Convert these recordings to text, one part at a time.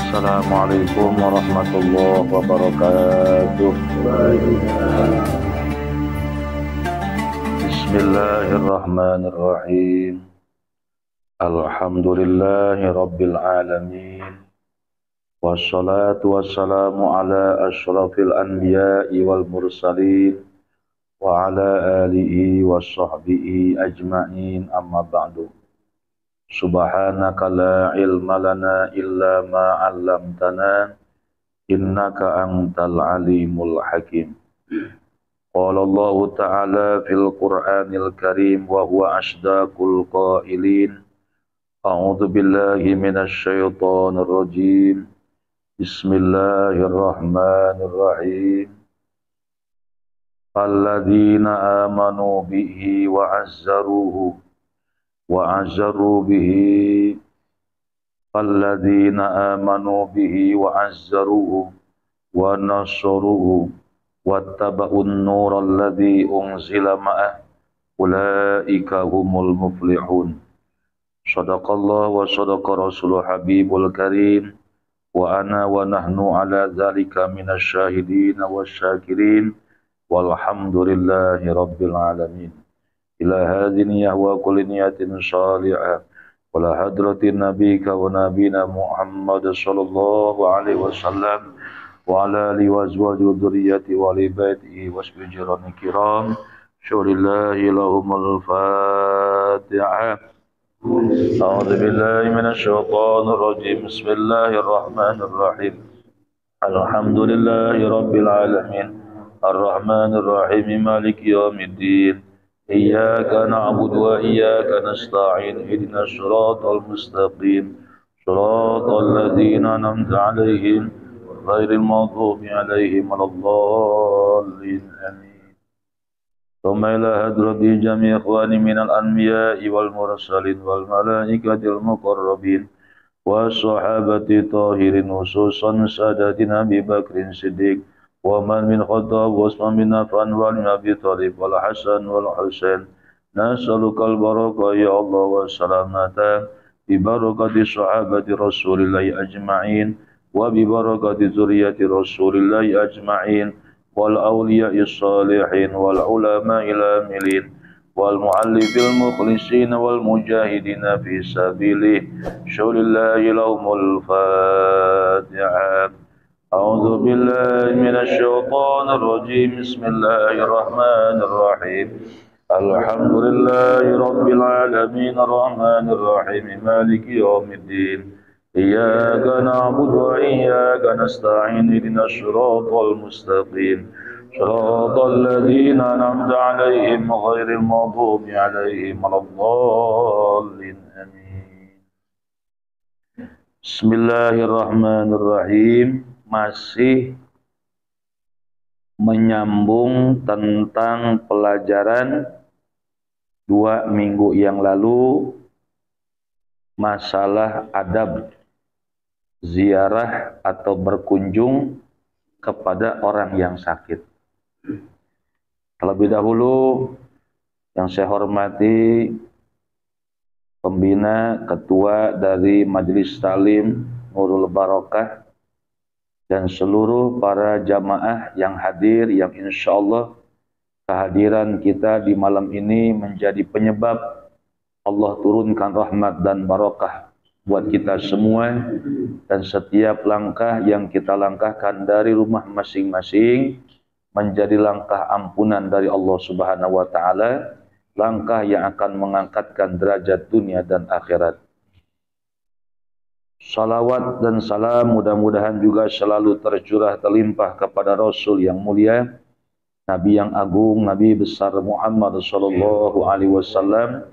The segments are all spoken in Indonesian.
Assalamualaikum warahmatullahi wabarakatuh. Bismillahirrahmanirrahim. Alhamdulillahi rabbil alamin. Wassalatu wassalamu ala asyrafil anbiya'i wal mursalin wa ala alihi wa sahbihi ajma'in, amma ba'du. Subhanaka la ilma lana illa ma 'allamtana innaka antal alimul hakim. Qala Allah ta'ala fil Qur'anil Karim wa huwa asdaqul qailin. A'udzu billahi minasy syaithanir rajim. Bismillahirrahmanirrahim. Alladzina amanu bihi wa 'azzaruhu وعزروا به فالذين آمنوا به وعزروه ونصروه واتبعوا النور الذي أنزل معه أولئك هم المفلحون. صدق الله وصدق رسول حبيب الكريم وأنا ونحن على ذلك من الشاهدين والشاكرين والحمد لله رب العالمين. Ila hadiniyah wa kulli niyatin salihah wala hadratin nabika wa nabina Muhammad sallallahu alaihi wasallam wa ala alihi wa azwaji wa dzurriyyati wa ali baitihi wa asbijirani kiram syurillahi lahumul fatiha. A'udzu billahi minasy syaithanir rajim. Bismillahirrahmanirrahim. Alhamdulillahi rabbil alamin arrahmanir rahim maliki yaumiddin. Iyyaka na'budu wa iyyaka nasta'in ihdinas siratal mustaqim siratal ladzina an'amta 'alaihim ghairil maghdubi 'alaihim waladdallin amin. Thumma ila hadrati jami' ikhwani minal anbiya'i wal mursalin wal malaikatil muqarrabin was sahabati tahirin khususan sadatina Abi Bakrin Siddiq wa man min Khattab wa Usman bin Affan wa Ali Abi Thalib wal Hasan wal Husain. Nas'alukal baraka ya Allah wa salamata bi barakati sahabati Rasulillah ajma'in wa bi barakati zurriyyati Rasulillah ajma'in wal awliya'i salihin wal ulama'il amilin wal mu'allifil mukhlisin wal mujahidin fi sabilihi syaulillahi lahumul Fatiha. A'udzu billahi minasy syaithanir rajim. Bismillahirrahmanirrahim. Alhamdulillahi rabbil alamin arrahmanir rahim maliki yaumiddin. Iyyaka na'budu wa iyyaka nasta'in ihdinas siratal mustaqim siratal ladzina an'amta 'alaihim ghairil maghdubi 'alaihim waladdallin amin. Bismillahirrahmanirrahim. Masih menyambung tentang pelajaran 2 minggu yang lalu, masalah adab ziarah atau berkunjung kepada orang yang sakit. Terlebih dahulu yang saya hormati pembina ketua dari Majelis Talim Nurul Barokah dan seluruh para jamaah yang hadir, yang insya Allah kehadiran kita di malam ini menjadi penyebab Allah turunkan rahmat dan barakah buat kita semua, dan setiap langkah yang kita langkahkan dari rumah masing-masing menjadi langkah ampunan dari Allah Subhanahu wa Ta'ala, langkah yang akan mengangkatkan derajat dunia dan akhirat. Salawat dan salam mudah-mudahan juga selalu tercurah terlimpah kepada Rasul yang mulia, Nabi yang agung, Nabi besar Muhammad sallallahu alaihi wasallam,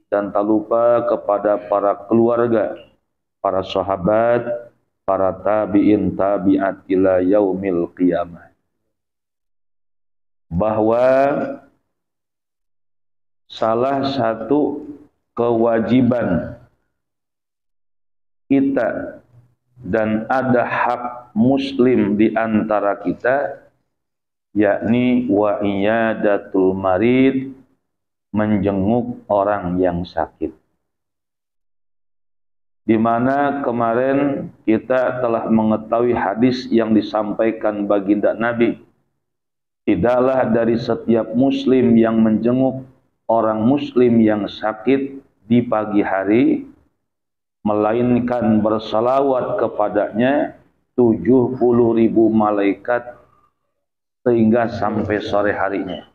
dan tak lupa kepada para keluarga, para sahabat, para tabi'in tabi'at ila yaumil qiyamah. Bahwa salah satu kewajiban kita dan ada hak muslim di antara kita, yakni wa iyadatul marid, menjenguk orang yang sakit. di mana kemarin kita telah mengetahui hadis yang disampaikan baginda Nabi. Tidaklah dari setiap muslim yang menjenguk orang muslim yang sakit di pagi hari, melainkan bersalawat kepadanya 70.000 malaikat sehingga sampai sore harinya.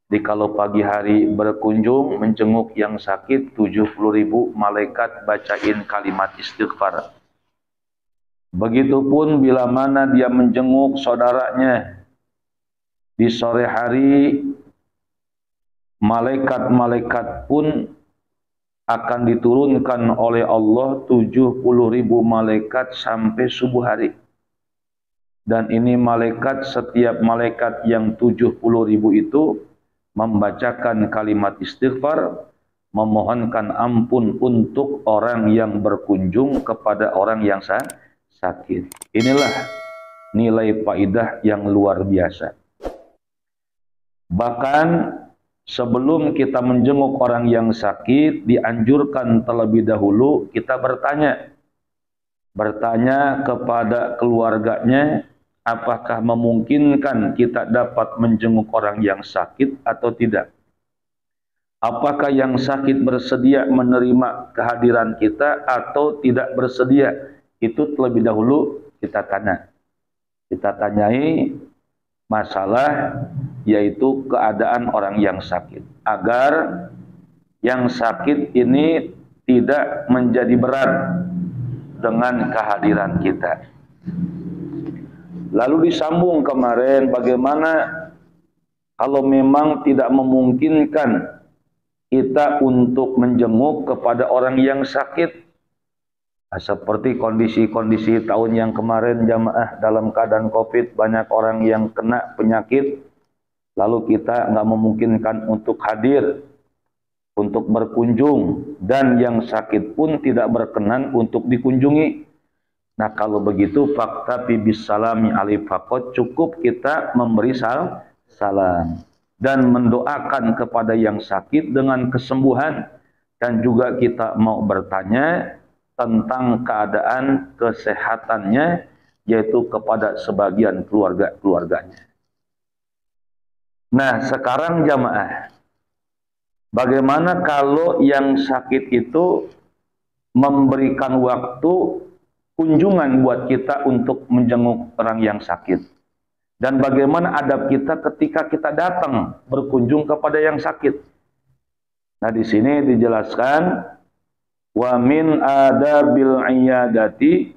Jadi kalau pagi hari berkunjung menjenguk yang sakit, 70.000 malaikat bacain kalimat istighfar. Begitupun bila mana dia menjenguk saudaranya di sore hari, malaikat-malaikat pun akan diturunkan oleh Allah 70.000 malaikat sampai subuh hari. Dan ini malaikat, setiap malaikat yang 70.000 itu membacakan kalimat istighfar, memohonkan ampun untuk orang yang berkunjung kepada orang yang sakit. Inilah nilai faidah yang luar biasa. Bahkan sebelum kita menjenguk orang yang sakit, dianjurkan terlebih dahulu kita bertanya kepada keluarganya, apakah memungkinkan kita dapat menjenguk orang yang sakit atau tidak. Apakah yang sakit bersedia menerima kehadiran kita atau tidak bersedia. Itu terlebih dahulu kita tanya. Kita tanyai masalah, yaitu keadaan orang yang sakit, agar yang sakit ini tidak menjadi berat dengan kehadiran kita. Lalu disambung kemarin, bagaimana kalau memang tidak memungkinkan kita untuk menjenguk kepada orang yang sakit. Seperti kondisi-kondisi tahun yang kemarin, jamaah dalam keadaan COVID, banyak orang yang kena penyakit, lalu kita nggak memungkinkan untuk hadir, untuk berkunjung, dan yang sakit pun tidak berkenan untuk dikunjungi. Nah kalau begitu, fakta bis salami alaihi faqat, cukup kita memberi salam dan mendoakan kepada yang sakit dengan kesembuhan, dan juga kita mau bertanya tentang keadaan kesehatannya, yaitu kepada sebagian keluarganya. Nah sekarang jamaah, bagaimana kalau yang sakit itu memberikan waktu kunjungan buat kita untuk menjenguk orang yang sakit? Dan bagaimana adab kita ketika kita datang berkunjung kepada yang sakit? Nah di sini dijelaskan, wa min adabil iyadati,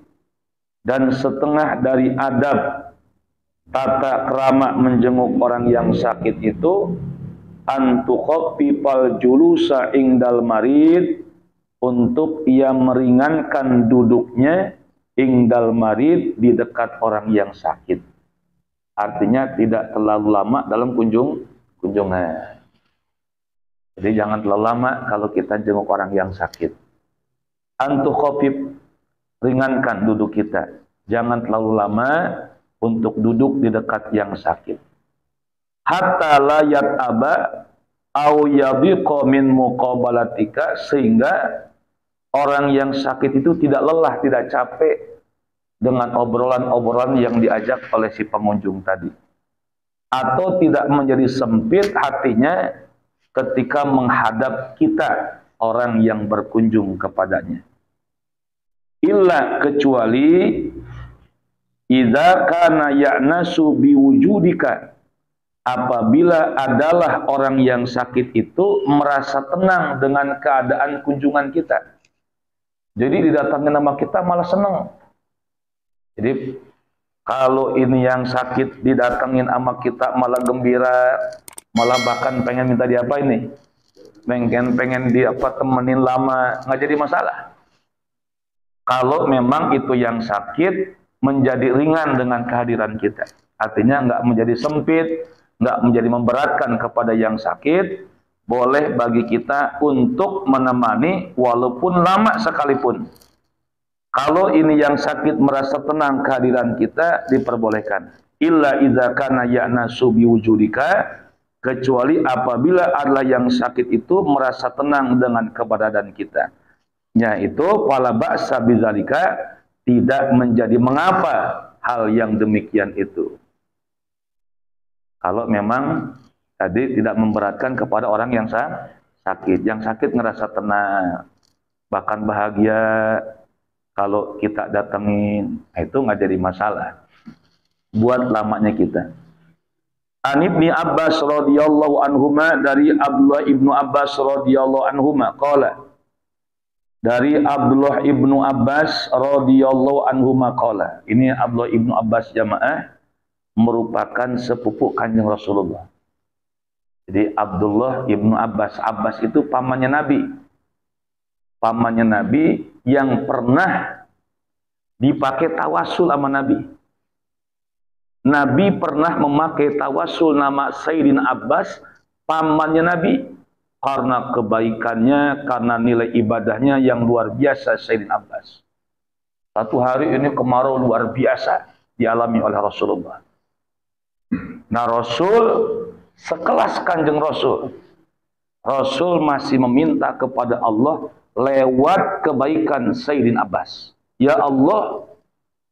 dan setengah dari adab tata krama menjenguk orang yang sakit itu, antukhaffifal julusa ingdal marid, untuk ia meringankan duduknya ingdal marid, di dekat orang yang sakit. Artinya tidak terlalu lama dalam kunjungan. Jadi jangan terlalu lama kalau kita jenguk orang yang sakit. Antukhaffif, ringankan duduk kita. Jangan terlalu lama untuk duduk di dekat yang sakit. Hatta la yat'aba au yadhiqa min muqabalatika, sehingga orang yang sakit itu tidak lelah, tidak capek dengan obrolan-obrolan yang diajak oleh si pengunjung tadi. Atau tidak menjadi sempit hatinya ketika menghadap kita, orang yang berkunjung kepadanya. Illa, kecuali idza kana ya'nasu biwujudika, apabila adalah orang yang sakit itu merasa tenang dengan keadaan kunjungan kita. Jadi didatangin nama kita malah senang. Jadi kalau ini yang sakit didatangin sama kita malah gembira, malah bahkan pengen minta diapain nih, pengen temenin lama, nggak jadi masalah. Kalau memang itu yang sakit menjadi ringan dengan kehadiran kita, artinya nggak menjadi sempit, nggak menjadi memberatkan kepada yang sakit, boleh bagi kita untuk menemani walaupun lama sekalipun. Kalau ini yang sakit merasa tenang kehadiran kita, diperbolehkan. Illa idza kana ya'nasu biwujudika, kecuali apabila adalah yang sakit itu merasa tenang dengan keberadaan kita. Yaitu fala ba'sa bidzalika, tidak menjadi mengapa hal yang demikian itu. Kalau memang tadi tidak memberatkan kepada orang yang sakit. Yang sakit ngerasa tenang, bahkan bahagia kalau kita datengin, itu nggak jadi masalah buat lamanya kita. An Ibnu Abbas radhiyallahu anhuma, dari Abdullah Ibnu Abbas radhiyallahu anhuma qala, dari Abdullah Ibnu Abbas radhiyallahu anhuma qala. Ini Abdullah Ibnu Abbas jamaah merupakan sepupu Kanjeng Rasulullah. Jadi Abdullah Ibnu Abbas, Abbas itu pamannya Nabi. Pamannya Nabi yang pernah dipakai tawasul sama Nabi. Nabi pernah memakai tawasul nama Sayyidina Abbas, pamannya Nabi, karena kebaikannya, karena nilai ibadahnya yang luar biasa Sayyidina Abbas. Satu hari ini kemarau luar biasa dialami oleh Rasulullah. Nah, Rasul sekelas Kanjeng Rasul, Rasul masih meminta kepada Allah lewat kebaikan Sayyidina Abbas. Ya Allah,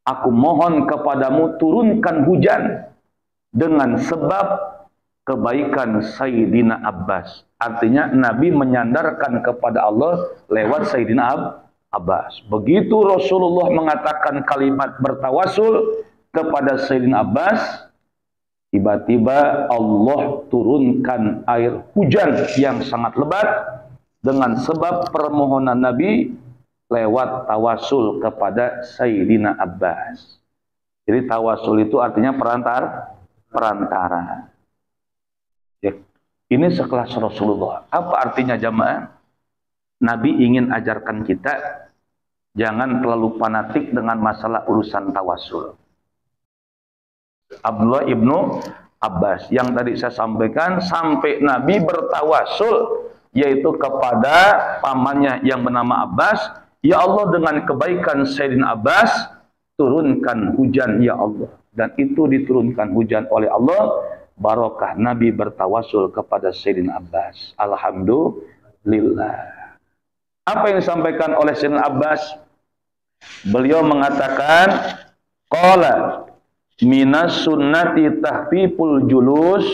aku mohon kepadamu turunkan hujan dengan sebab kebaikan Sayyidina Abbas. Artinya Nabi menyandarkan kepada Allah lewat Sayyidina Abbas. Begitu Rasulullah mengatakan kalimat bertawasul kepada Sayyidina Abbas, tiba-tiba Allah turunkan air hujan yang sangat lebat dengan sebab permohonan Nabi lewat tawasul kepada Sayyidina Abbas. Jadi tawasul itu artinya perantara. Ya, ini sekelas Rasulullah. Apa artinya jamaah? Nabi ingin ajarkan kita jangan terlalu fanatik dengan masalah urusan tawasul. Abdullah Ibnu Abbas yang tadi saya sampaikan, sampai Nabi bertawasul yaitu kepada pamannya yang bernama Abbas, ya Allah, dengan kebaikan Sayyidina Abbas turunkan hujan ya Allah. Dan itu diturunkan hujan oleh Allah, barokah Nabi bertawasul kepada Sayyidina Abbas. Alhamdulillah. Apa yang disampaikan oleh Sayyidina Abbas? Beliau mengatakan, qala minas sunnati tahfiful julus,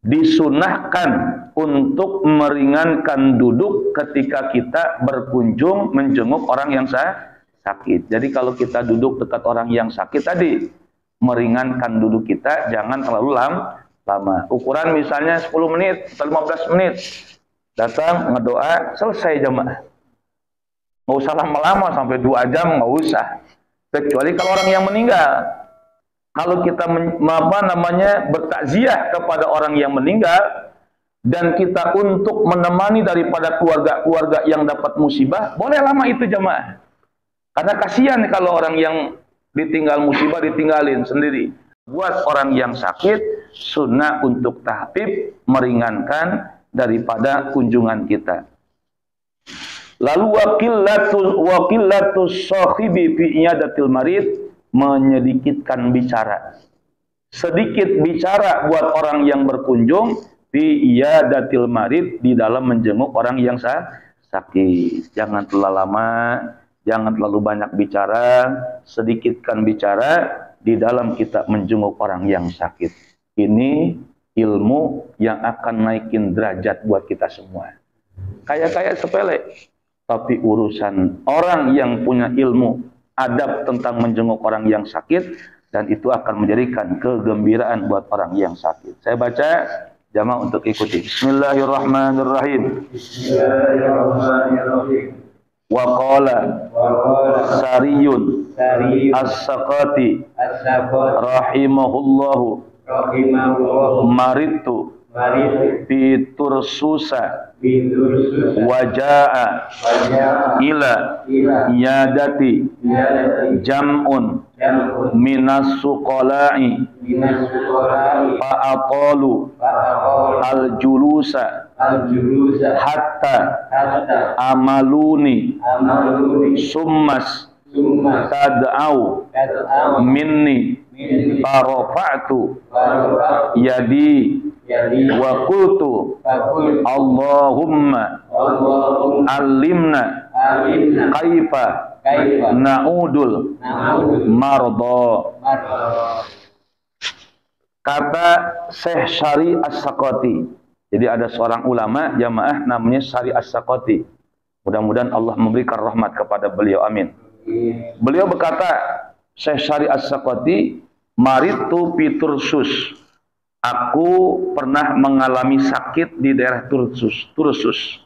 disunahkan untuk meringankan duduk ketika kita berkunjung menjenguk orang yang sakit. Jadi kalau kita duduk dekat orang yang sakit tadi, meringankan duduk kita, jangan terlalu lama. Ukuran misalnya 10 menit atau 15 menit. Datang, ngedoa, selesai jamaah. Nggak usah lama-lama sampai 2 jam, nggak usah. Kecuali kalau orang yang meninggal. Kalau kita bertakziah kepada orang yang meninggal dan kita untuk menemani daripada keluarga-keluarga yang dapat musibah, boleh lama itu jamaah. Karena kasihan kalau orang yang ditinggal musibah ditinggalin sendiri. Buat orang yang sakit, sunnah untuk tahfif, meringankan daripada kunjungan kita. Lalu waqillatus sahibi fi iyadatil marid, menyedikitkan bicara. Sedikit bicara buat orang yang berkunjung fi iyadatil marid, di dalam menjenguk orang yang sakit. Jangan terlalu lama, jangan terlalu banyak bicara, sedikitkan bicara di dalam kita menjenguk orang yang sakit. Ini ilmu yang akan naikin derajat buat kita semua. Kayak sepele, tapi urusan orang yang punya ilmu adab tentang menjenguk orang yang sakit, dan itu akan menjadikan kegembiraan buat orang yang sakit. Saya baca jamaah untuk ikuti. Bismillahirrahmanirrahim. Bismillahirrahmanirrahim. Wa qala Sariyun as-Saqati rahimahullahu maritu fi Tursusa waja'a ila yadati jam'un minas suqala'i fa'atalu al-julusa hatta amaluni summas tad'au minni farafa'tu yadi wa qultu Allahumma allimna Kaifa na'udul mardo. Kata Syekh Syari As-Saqati. Jadi ada seorang ulama jamaah namanya Syari As-Saqati. Mudah-mudahan Allah memberikan rahmat kepada beliau, amin. Beliau berkata, Syekh Syari As-Saqati, maritu pitursus. Aku pernah mengalami sakit di daerah Tursus.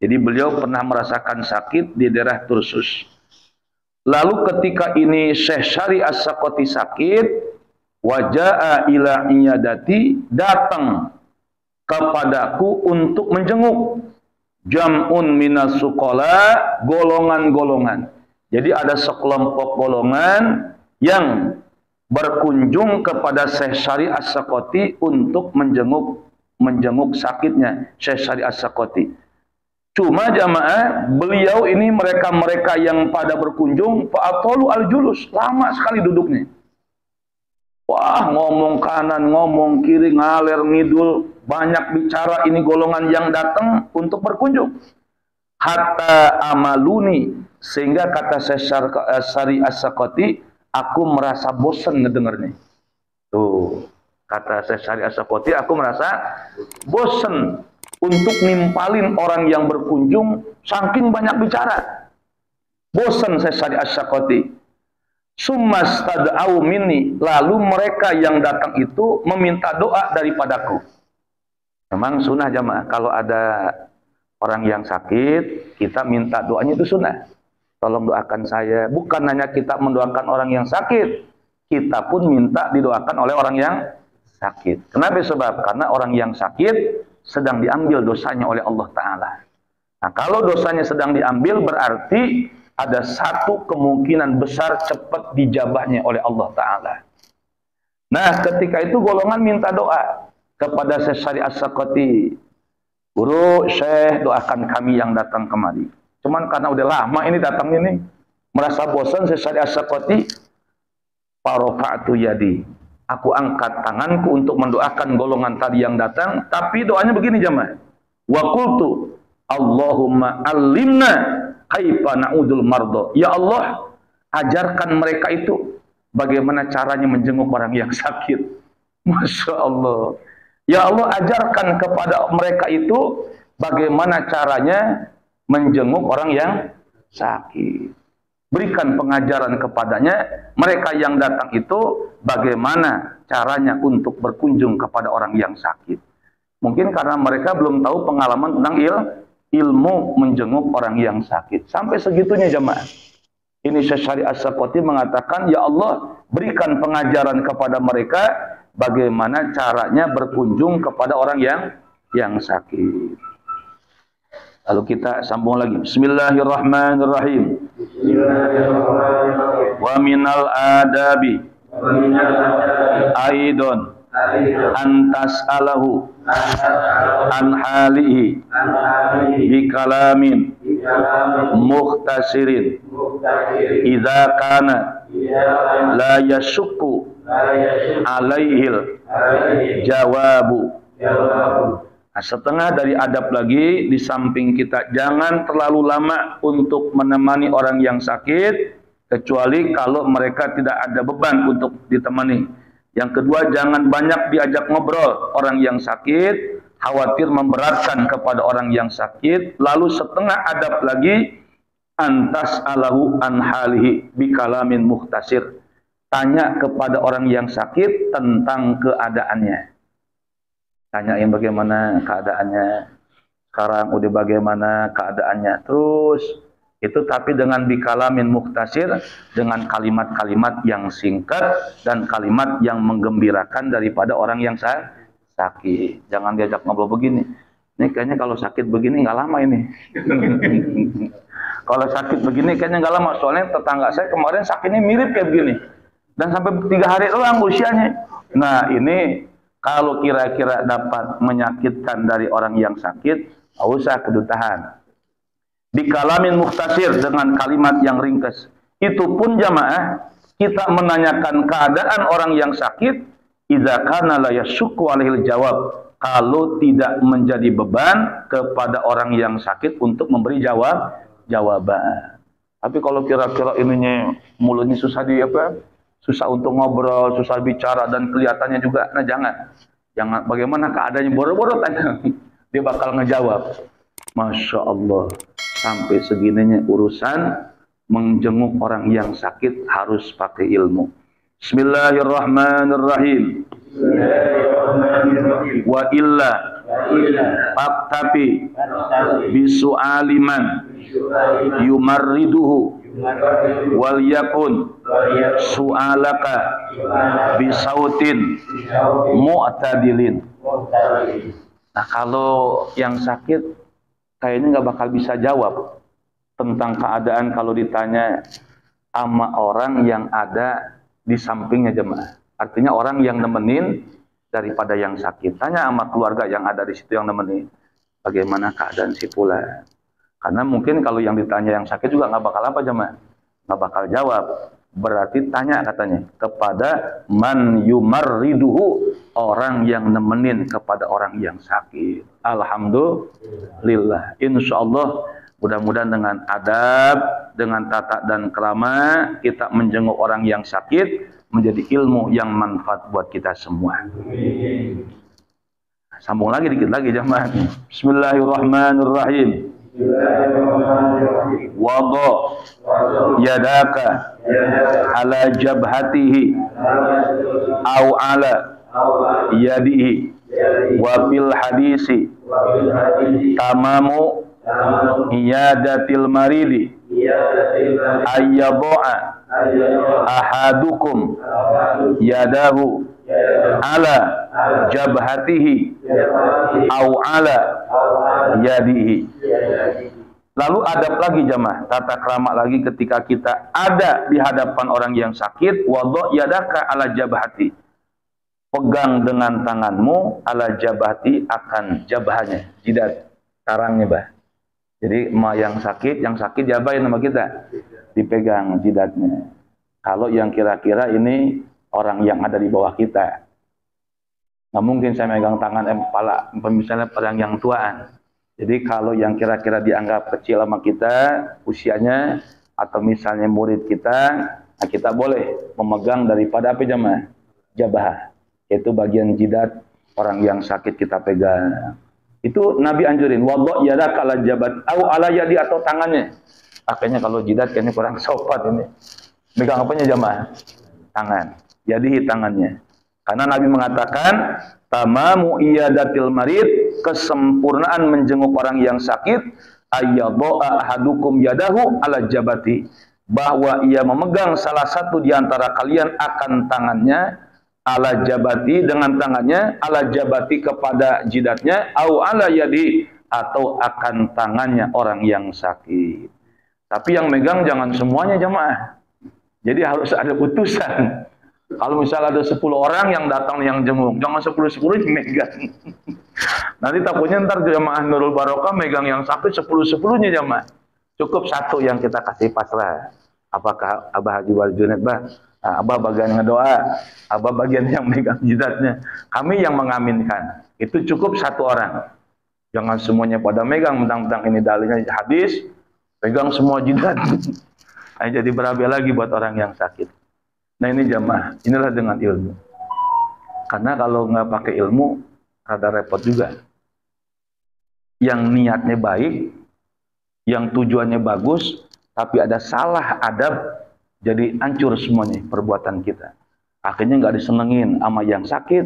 Jadi beliau pernah merasakan sakit di daerah Tursus. Lalu ketika ini Syekh Syari As-Saqati sakit, waja'a ila iyadati, datang kepadaku untuk menjenguk. Jam'un minas suqala, golongan-golongan. Jadi ada sekelompok golongan yang berkunjung kepada Syekh Syari As-Saqati untuk menjenguk sakitnya Syekh Syari As-Saqati. Cuma jamaah, beliau ini mereka yang pada berkunjung fa'atolu al-julus, lama sekali duduknya. Wah, ngomong kanan, ngomong kiri, ngalir ngidul, banyak bicara. Ini golongan yang datang untuk berkunjung. Hatta amaluni, sehingga kata Syekh As-Saqati, aku merasa bosan ngedengarnya. Tuh, kata Syekh Syari As-Saqati, aku merasa bosan untuk nimpalin orang yang berkunjung, saking banyak bicara. Bosan Syekh Syari As-Saqati. Summastad'au minni, lalu mereka yang datang itu meminta doa daripadaku. Memang sunnah jamaah, kalau ada orang yang sakit, kita minta doanya itu sunnah. Tolong doakan saya. Bukan hanya kita mendoakan orang yang sakit, kita pun minta didoakan oleh orang yang sakit. Kenapa? Sebab karena orang yang sakit sedang diambil dosanya oleh Allah Ta'ala. Nah, kalau dosanya sedang diambil, berarti ada satu kemungkinan besar cepat dijabahnya oleh Allah Ta'ala. Nah, ketika itu golongan minta doa kepada Syekh Syari As-Saqati. Guru, Syekh, doakan kami yang datang kemari. Cuman karena udah lama ini datang ini, merasa bosan Syekh Syari As-Saqati, farafa'tu yadi. Aku angkat tanganku untuk mendoakan golongan tadi yang datang, tapi doanya begini jamaah. Wa qultu, Allahumma allimna kaifa na'udul mardo. Ya Allah, ajarkan mereka itu bagaimana caranya menjenguk orang yang sakit. Masya Allah. Ya Allah, ajarkan kepada mereka itu bagaimana caranya menjenguk orang yang sakit. Berikan pengajaran kepadanya, mereka yang datang itu bagaimana caranya untuk berkunjung kepada orang yang sakit. Mungkin karena mereka belum tahu pengalaman tentang ilmu menjenguk orang yang sakit. Sampai segitunya jemaah. Ini Syekh Syari As-Saqati mengatakan, ya Allah, berikan pengajaran kepada mereka bagaimana caranya berkunjung kepada orang yang sakit. Lalu kita sambung lagi. Bismillahirrahmanirrahim. Wa minal adabi aidon antas alahu an halihi bi kalamin muhtasirin idza kana la yashukku alaihil jawabu. Nah, setengah dari adab lagi, di samping kita jangan terlalu lama untuk menemani orang yang sakit, kecuali kalau mereka tidak ada beban untuk ditemani. Yang kedua, jangan banyak diajak ngobrol orang yang sakit, khawatir memberatkan kepada orang yang sakit. Lalu setengah adab lagi, antas alahu an halihi bikalamin muhtasir. Tanya kepada orang yang sakit tentang keadaannya. Tanyain bagaimana keadaannya, sekarang udah bagaimana keadaannya. Terus itu tapi dengan bikalamin muhtasir, dengan kalimat-kalimat yang singkat dan kalimat yang menggembirakan daripada orang yang sakit. Jangan diajak ngobrol begini. Ini kayaknya kalau sakit begini nggak lama ini. Kalau sakit begini kayaknya nggak lama. Soalnya tetangga saya kemarin sakitnya mirip kayak begini. Dan sampai 3 hari doang usianya. Nah ini kalau kira-kira dapat menyakitkan dari orang yang sakit, nggak usah kedutaan. Bikalamin muhtasir, dengan kalimat yang ringkas. Itu pun jamaah, kita menanyakan keadaan orang yang sakit, idza kana la yashukku alaihil jawab. Kalau tidak menjadi beban kepada orang yang sakit untuk memberi jawaban. Tapi kalau kira-kira ininya mulutnya susah susah untuk ngobrol, susah bicara dan kelihatannya juga, nah jangan bagaimana keadaannya boro-boro tanya, dia bakal ngejawab. Masya Allah, sampai segininya urusan menjenguk orang yang sakit harus pakai ilmu. Bismillahirrahmanirrahim. Wa illa faktafi bisu'aliman yumarriduhu wal yakun su'alaka bisautin mu'tadilin. Nah, kalau yang sakit kayaknya nggak bakal bisa jawab tentang keadaan kalau ditanya sama orang yang ada di sampingnya jemaah. Artinya orang yang nemenin daripada yang sakit. Tanya sama keluarga yang ada di situ yang nemenin, bagaimana keadaan si fulan. Karena mungkin kalau yang ditanya yang sakit juga nggak bakal apa jemaah, nggak bakal jawab. Berarti tanya katanya kepada man yumarriduhu, orang yang nemenin kepada orang yang sakit. Alhamdulillah. Insyaallah mudah-mudahan dengan adab, dengan tata dan krama kita menjenguk orang yang sakit menjadi ilmu yang manfaat buat kita semua. Sambung lagi dikit lagi jemaah. Bismillahirrahmanirrahim. Wada yadaka ala jabhatihi au ala yadihi wa fil hadisi tamamu iyadatil maridi ayyadu'a ahadukum yadahu ala jabhatihi au ala yadihi. Lalu adab lagi jamaah, tata krama lagi ketika kita ada di hadapan orang yang sakit. Wadha yadaka ala jabhati, pegang dengan tanganmu ala jabhati, akan jabahnya, jidat tarangnya bah. Jadi yang sakit jabahin sama kita, dipegang jidatnya. Kalau yang kira-kira ini orang yang ada di bawah kita, nggak mungkin saya megang tangan kepala, misalnya orang yang tuaan. Jadi kalau yang kira-kira dianggap kecil sama kita usianya, atau misalnya murid kita, nah kita boleh memegang daripada apa jamaah? Jabah, yaitu bagian jidat orang yang sakit kita pegang. Itu Nabi anjurin, wadha yadaka ala jabat au ala yadi, atau tangannya. Kayaknya kalau jidat kayaknya kurang sopan ini. Megang apanya jamaah? Tangan. Yadihi, tangannya. Karena Nabi mengatakan tamamu iyadatil marid, kesempurnaan menjenguk orang yang sakit, ayyadha ahadukum yadahu ala jabati, bahwa ia memegang salah satu di antara kalian akan tangannya ala jabati, dengan tangannya ala jabati kepada jidatnya, au ala yadi, atau akan tangannya orang yang sakit. Tapi yang megang jangan semuanya jamaah. Jadi harus ada putusan. Kalau misalnya ada 10 orang yang datang yang jenguk, jangan 10-10 yang megang. Nanti takutnya ntar jamaah Nurul Barokah megang yang sakit 10-10-nya jamaah. Cukup satu yang kita kasih pasrah. Apakah Abah Haji Wal Junaid bah? Nah, Abah bagian ngedoa, Abah bagian yang megang jidatnya. Kami yang mengaminkan. Itu cukup satu orang. Jangan semuanya pada megang, mentang-mentang ini dalilnya hadis, pegang semua jidat. Nah, jadi berabe lagi buat orang yang sakit. Nah ini jamaah, inilah dengan ilmu. Karena kalau nggak pakai ilmu, rada repot juga. Yang niatnya baik, yang tujuannya bagus, tapi ada salah adab, jadi hancur semuanya perbuatan kita. Akhirnya nggak disenengin sama yang sakit,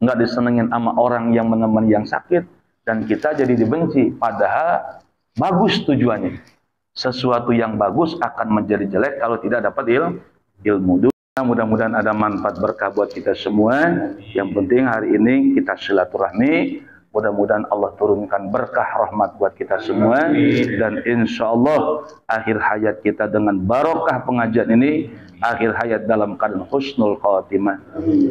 nggak disenengin sama orang yang menemani yang sakit, dan kita jadi dibenci. Padahal bagus tujuannya. Sesuatu yang bagus akan menjadi jelek kalau tidak dapat ilmu. Mudah-mudahan ada manfaat berkah buat kita semua. Yang penting hari ini kita silaturahmi. Mudah-mudahan Allah turunkan berkah rahmat buat kita semua. Dan insya Allah akhir hayat kita dengan barokah pengajian ini, akhir hayat dalam keadaan husnul khatimah.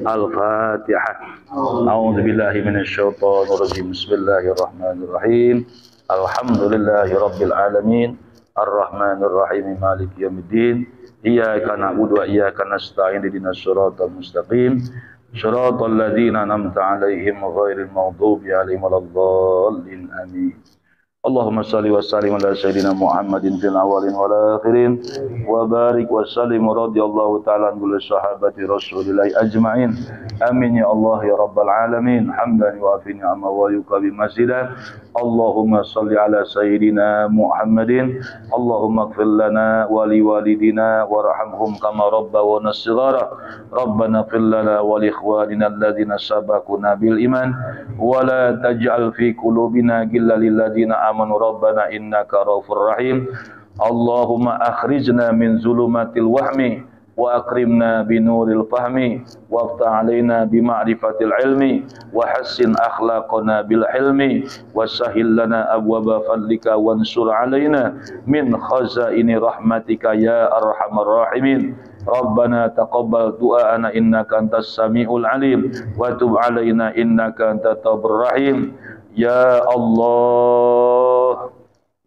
Al-Fatihah. A'udzubillahi minasyaitonirrajim. Bismillahirrahmanirrahim. Alhamdulillahi rabbil alamin. Ar-Rahmanir-Rahim. Maliki yaumiddin. Iyyaka na'budu wa iyyaka nasta'in. Ihdinas siratal mustaqim. Shiratal ladzina an'amta 'alaihim ghairil maghdubi 'alaihim waladdallin. Amin. Allahumma salli wa sallim ala sayyidina Muhammadin fil awwalin wal akhirin wa barik wa sallim radhiyallahu ta'ala an kulli sahabati Rasulillah ajma'in. Amin ya Allah ya rabbal alamin. Hamdan wa fi ni'ma wa yukabi masjidah. Allahumma salli ala sayyidina Muhammadin. Allahumma ighfir lana wa li walidina warhamhum kama rabbawna shighara. Rabbana ighfir lana wa li ikhwanina alladhina sabaquna bil iman wa la taj'al fi qulubina ghillan lil ladzina amanu rabbana innaka raufur rahim. Allahumma akhrijna min zulumatil wahmi wa akrimna binuril fahmi waftah alaina bima'rifatil ilmi wa hassin akhlaqana bil hilmi wa sahhil lana abwaba fadlika wansur alaina min khazaini rahmatika ya arhamar rahimin. Rabbana taqabbal du'aana innaka antas samiul alim wa tub alaina innaka antat tawwabur rahim. Ya Allah,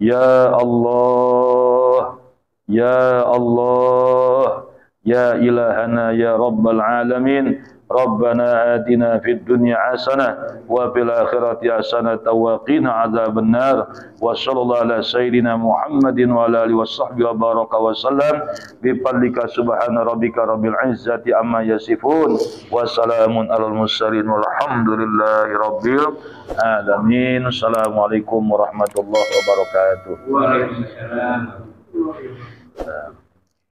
ya Allah, ya Allah, ya ilahana ya rabbal alamin. Rabbana atina fid dunya hasanah wa fil akhirati hasanah wa qina adzaban nar. Wa sallallahu ala sayyidina Muhammadin wa ala alihi washabbihi wa baraka wa sallam bi fadlika subhana rabbika rabbil izzati amma yasifun wa salamun alal mursalin walhamdulillahi rabbil alamin. Assalamualaikum warahmatullahi wabarakatuh. Waalaikumsalam.